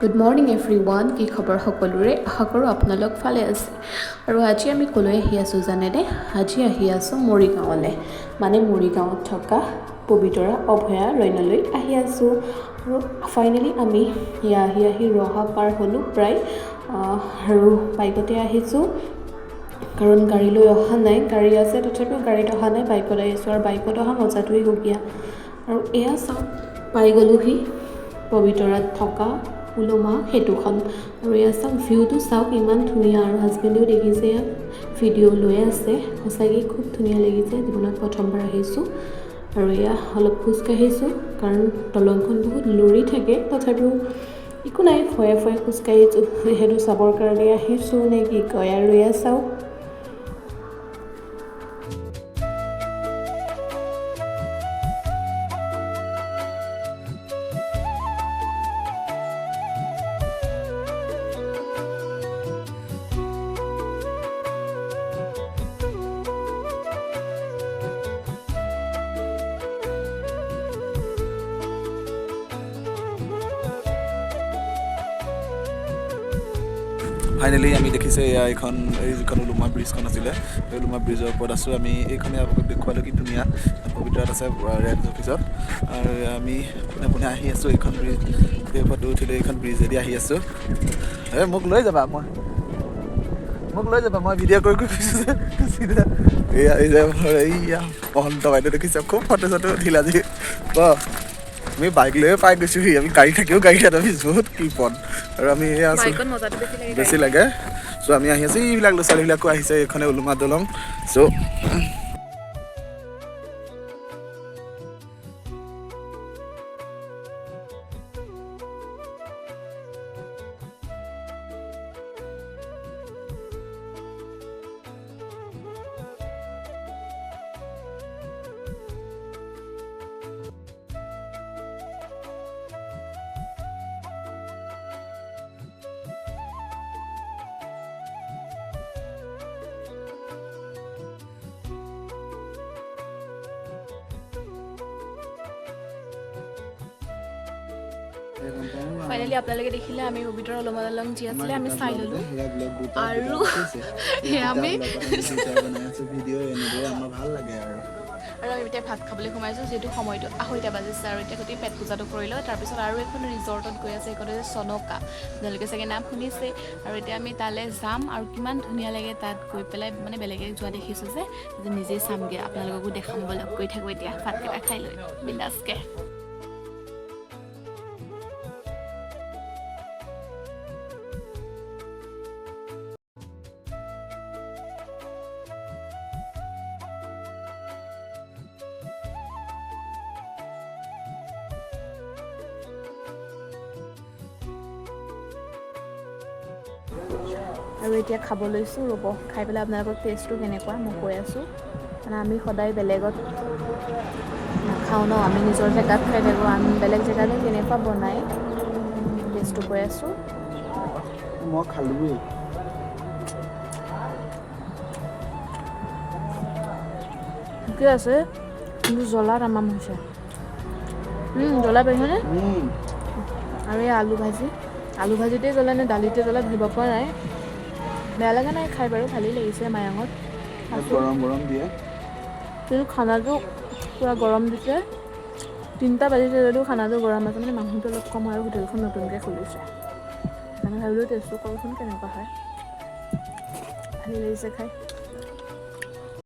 Good morning everyone. কি খবৰ সকলোৰে? আশা কৰোঁ আপোনালোক ভালে আছে। আৰু আজি আমি ক'লৈ আহি আছোঁ জানেনে? আজি আহি আছোঁ মৰিগাঁৱলৈ, মানে মৰিগাঁৱত থকা পবিতৰা অভয়াৰণ্যলৈ আহি আছোঁ। আৰু ফাইনেলি আমি আহি ৰহা পাৰ হ'লোঁ প্ৰায়, আৰু বাইকতে আহিছোঁ কাৰণ গাড়ী লৈ অহা নাই। গাড়ী আছে তথাপিও গাড়ীত অহা নাই, বাইকত আহিছোঁ। আৰু বাইকত অহা মজাটোৱেই সুকীয়া। আৰু এয়া চাওক, পাই গ'লোহি পবিতৰাত থকা উলমা সেতুখন। আৰু এয়া চাওক, ভিউটো চাওক ইমান ধুনীয়া। আৰু হাজবেণ্ডেও দেখিছে, ইয়াত ভিডিঅ' লৈ আছে। সঁচাকৈ খুব ধুনীয়া লাগিছে, জীৱনত প্ৰথমবাৰ আহিছোঁ। আৰু এয়া অলপ খোজকাঢ়িছোঁ কাৰণ দলংখন বহুত লৰি থাকে, তথাপিও একো নাই, ভয়ে খোজকাঢ়িছোঁ, যিহেতু চাবৰ কাৰণে আহিছোঁ নে কি কয়। আৰু এয়া চাওক, ফাইনেলি আমি দেখিছে এয়া এইখন যিখন উলুমা ব্ৰিজখন আছিলে, সেই উলুমা ব্ৰিজৰ ওপৰত আছোঁ আমি। এইখনে আপোনালোক দেখুৱালোঁ কি ধুনীয়া পবিতৰাত আছে ৰেঞ্জ অফিচত। আৰু আমি পোনে পোনে আহি আছোঁ এইখন ব্ৰিজ, সেই ফটো উঠিলে এইখন ব্ৰিজেদি আহি আছোঁ। মোক লৈ যাবা, মই ভিডিঅ' কৰি গৈছোঁ যে চিধা। এইয়া মহন্ত বাইদেউ দেখিছে, খুব ফটো চটো উঠিলে আজি। আমি বাইক লৈয়ে পাই গৈছোঁহি, আমি গাড়ী থাকিও গাড়ী আমি বহুত কৃপণ। আৰু আমি এয়া আছোঁ, বেছি লাগে। চ' আমি আহি আছোঁ, এইবিলাক ল'ৰা ছোৱালীবিলাকো আহিছে, এইখনে উলুমা দলং। চ' ফাইনেলি আপোনালোকে দেখিলে আমি পবিতৰা উলমা দলং যি আছিলে আমি চাই ল'লোঁ। আৰু আমি আমি এতিয়া ভাত খাবলৈ সোমাইছোঁ, যিহেতু সময়টো 2:30 বাজিছে। আৰু এতিয়া গোটেই পেট পূজাটো কৰি লওঁ। তাৰপিছত আৰু এখন ৰিজৰ্টত গৈ আছে, এইখন হৈছে চনকা, আপোনালোকে চাগে নাম শুনিছে। আৰু এতিয়া আমি তালৈ যাম, আৰু কিমান ধুনীয়া লাগে তাত গৈ পেলাই, মানে বেলেগে যোৱা দেখিছোঁ যে নিজেই চামগৈ, আপোনালোককো দেখাম বলক। গৈ থাকোঁ এতিয়া ভাতকেইটা খাই লৈ বিন্দাছকৈ। আৰু এতিয়া খাব লৈছোঁ, ৰ'ব খাই পেলাই আপোনালোকক টেষ্টটো কেনেকুৱা মই কৈ আছোঁ। মানে আমি সদায় বেলেগত নাখাওঁ ন, আমি নিজৰ জেগাত খাই থাকোঁ। আমি বেলেগ জেগাতে কেনেকুৱা বনাই টেষ্টটো কৈ আছোঁ। মই খালোঁৱেই। ঠিকে আছে, কিন্তু জ্বলা তামাম হৈছে। জ্বলা পাইছেনে? আৰু এই আলু ভাজিতেই জ্বলা নে দালিতে জ্বলা ধৰিব পৰা নাই। বেয়া লগা নাই খাই বাৰু, ভালেই লাগিছে। মায়াঙত গৰম দিয়ে, কিন্তু খানাটো পূৰা গৰম দিছে। 3টা বাজিছে যদিও খানাটো গৰম আছে, মানে মানুহটো অলপ কম আৰু হোটেলখন নতুনকৈ খুলিছে। সেইকাৰণে ভাবিলোঁ টেষ্টটো কৰোঁচোন কেনেকুৱা হয়। ভালেই লাগিছে খাই।